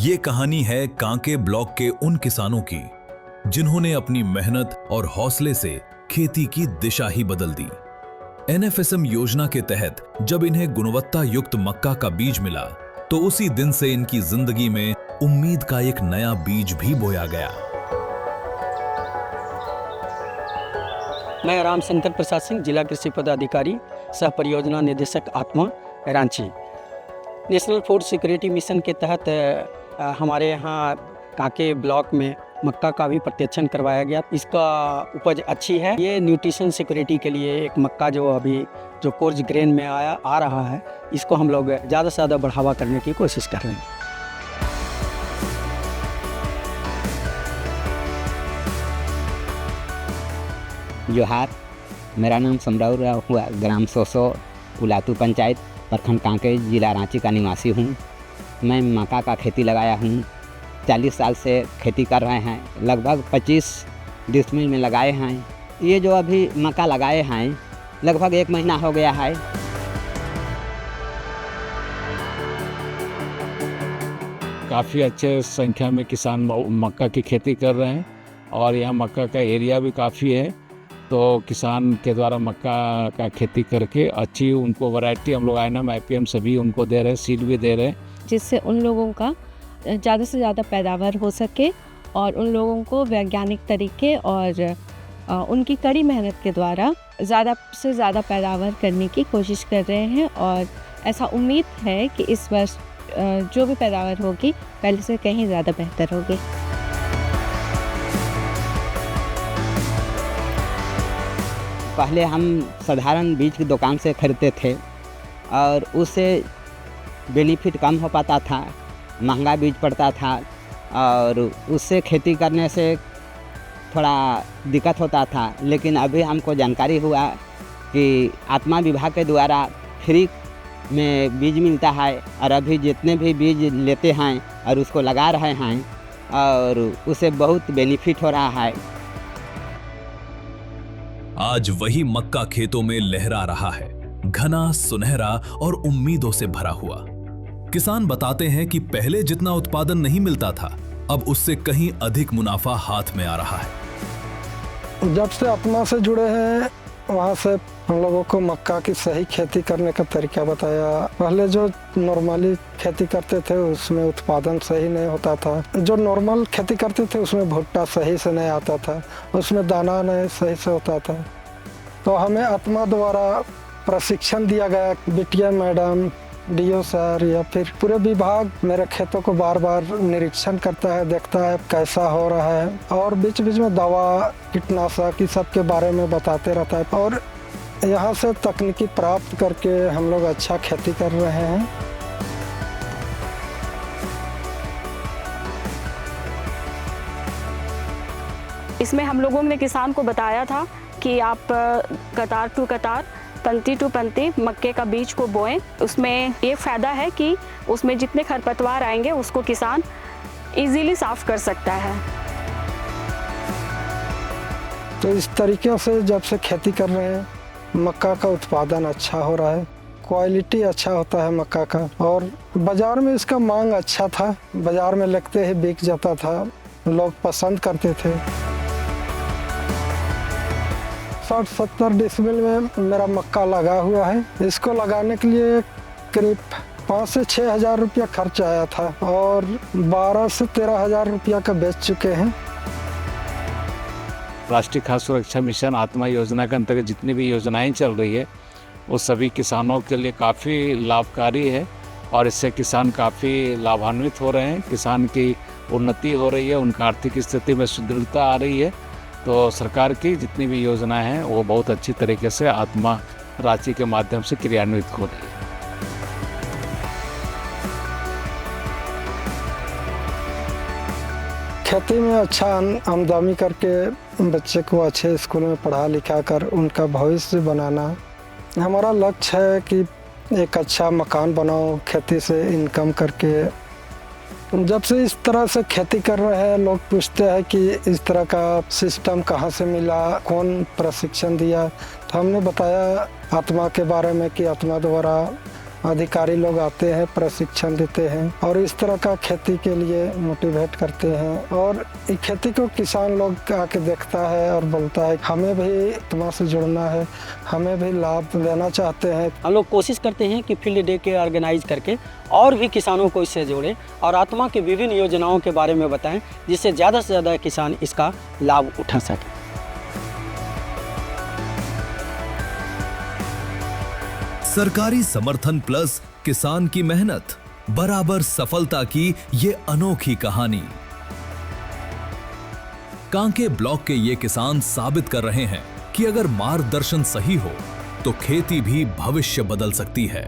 ये कहानी है कांके ब्लॉक के उन किसानों की जिन्होंने अपनी मेहनत और हौसले से खेती की दिशा ही बदल दी। एनएफएसएम योजना के तहत जब इन्हें गुणवत्ता युक्त मक्का का बीज मिला तो उसी दिन से इनकी जिंदगी में उम्मीद का एक नया बीज भी बोया गया। मैं रामशंकर प्रसाद सिंह, जिला कृषि पदाधिकारी, सह परियोजना निदेशक आत्मा, Ranchi. National food security mission के तहत हमारे यहाँ कांके ब्लॉक में मक्का का भी प्रत्यक्षण करवाया गया। इसका उपज अच्छी है। ये न्यूट्रिशन सिक्योरिटी के लिए एक मक्का जो अभी जो कोर्स ग्रेन में आ रहा है, इसको हम लोग ज़्यादा से ज़्यादा बढ़ावा करने की कोशिश कर रहे हैं। जोहार, मेरा नाम समराउर हुआ, ग्राम सोसो, उलातू पंचायत, प्रखंड कांके, जिला रांची का निवासी हूँ। मैं मक्का का खेती लगाया हूँ। 40 साल से खेती कर रहे हैं। लगभग 25 डिसमिल में लगाए हैं। ये जो अभी मक्का लगाए हैं लगभग 1 महीना हो गया है। काफ़ी अच्छे संख्या में किसान मक्का की खेती कर रहे हैं और यहाँ मक्का का एरिया भी काफ़ी है, तो किसान के द्वारा मक्का का खेती करके अच्छी उनको वैरायटी हम लोग आईएनएम आईपीएम सभी उनको दे रहे हैं, सीड भी दे रहे हैं, जिससे उन लोगों का ज़्यादा से ज़्यादा पैदावार हो सके और उन लोगों को वैज्ञानिक तरीके और उनकी कड़ी मेहनत के द्वारा ज़्यादा से ज़्यादा पैदावार करने की कोशिश कर रहे हैं। और ऐसा उम्मीद है कि इस वर्ष जो भी पैदावार होगी पहले से कहीं ज़्यादा बेहतर होगी। पहले हम साधारण बीज की दुकान से खरीदते थे और उससे बेनिफिट कम हो पाता था, महंगा बीज पड़ता था और उससे खेती करने से थोड़ा दिक्कत होता था। लेकिन अभी हमको जानकारी हुआ कि आत्मा विभाग के द्वारा फ्री में बीज मिलता है और अभी जितने भी बीज लेते हैं और उसको लगा रहे हैं और उससे बहुत बेनिफिट हो रहा है। आज वही मक्का खेतों में लहरा रहा है, घना, सुनहरा और उम्मीदों से भरा हुआ। किसान बताते हैं कि पहले जितना उत्पादन नहीं मिलता था, अब उससे कहीं अधिक मुनाफा हाथ में आ रहा है। जब से आत्मा से जुड़े हैं वहाँ से हम लोगों को मक्का की सही खेती करने का तरीका बताया। पहले जो नॉर्मली खेती करते थे उसमें उत्पादन सही नहीं होता था। जो नॉर्मल खेती करते थे उसमें भुट्टा सही से नहीं आता था, उसमें दाना नहीं सही से होता था। तो हमें आत्मा द्वारा प्रशिक्षण दिया गया। बिटिया मैडम, डीओ सर या फिर पूरे विभाग मेरे खेतों को बार बार निरीक्षण करता है, देखता है कैसा हो रहा है और बीच बीच में दवा, कीटनाशक इस सब के बारे में बताते रहता है। और यहाँ से तकनीकी प्राप्त करके हम लोग अच्छा खेती कर रहे हैं। इसमें हम लोगों ने किसान को बताया था कि आप कतार टू कतार, पंक्ति टू पंक्ति मक्के का बीज को बोएं। उसमें ये फ़ायदा है कि उसमें जितने खरपतवार आएंगे उसको किसान इजीली साफ कर सकता है। तो इस तरीके से जब से खेती कर रहे हैं मक्का का उत्पादन अच्छा हो रहा है, क्वालिटी अच्छा होता है मक्का का और बाज़ार में इसका मांग अच्छा था। बाज़ार में लगते ही बिक जाता था, लोग पसंद करते थे। 60-70 डिसमिल में मेरा मक्का लगा हुआ है। इसको लगाने के लिए करीब 5 से 6 हज़ार रुपया खर्च आया था और 12 से 13 हज़ार रुपया का बेच चुके हैं। राष्ट्रीय खाद्य सुरक्षा मिशन आत्मा योजना के अंतर्गत जितनी भी योजनाएं चल रही है वो सभी किसानों के लिए काफ़ी लाभकारी है और इससे किसान काफ़ी लाभान्वित हो रहे हैं। किसान की उन्नति हो रही है, उनका आर्थिक स्थिति में सुदृढ़ता आ रही है। तो सरकार की जितनी भी योजनाएं हैं वो बहुत अच्छी तरीके से आत्मा रांची के माध्यम से क्रियान्वित हो रही है। खेती में अच्छा आमदनी करके बच्चे को अच्छे स्कूल में पढ़ा लिखा कर उनका भविष्य बनाना हमारा लक्ष्य है कि एक अच्छा मकान बनाओ खेती से इनकम करके। जब से इस तरह से खेती कर रहे हैं लोग पूछते हैं कि इस तरह का सिस्टम कहाँ से मिला, कौन प्रशिक्षण दिया। तो हमने बताया आत्मा के बारे में कि आत्मा द्वारा अधिकारी लोग आते हैं, प्रशिक्षण देते हैं और इस तरह का खेती के लिए मोटिवेट करते हैं। और इस खेती को किसान लोग आके देखता है और बोलता है हमें भी तुम्हारे से जुड़ना है, हमें भी लाभ लेना चाहते हैं। हम लोग कोशिश करते हैं कि फील्ड डे के ऑर्गेनाइज करके और भी किसानों को इससे जोड़ें और आत्मा की विभिन्न योजनाओं के बारे में बताएं, जिससे ज़्यादा से ज़्यादा किसान इसका लाभ उठा सकें। सरकारी समर्थन प्लस किसान की मेहनत बराबर सफलता की ये अनोखी कहानी। कांके ब्लॉक के ये किसान साबित कर रहे हैं कि अगर मार्गदर्शन सही हो तो खेती भी भविष्य बदल सकती है।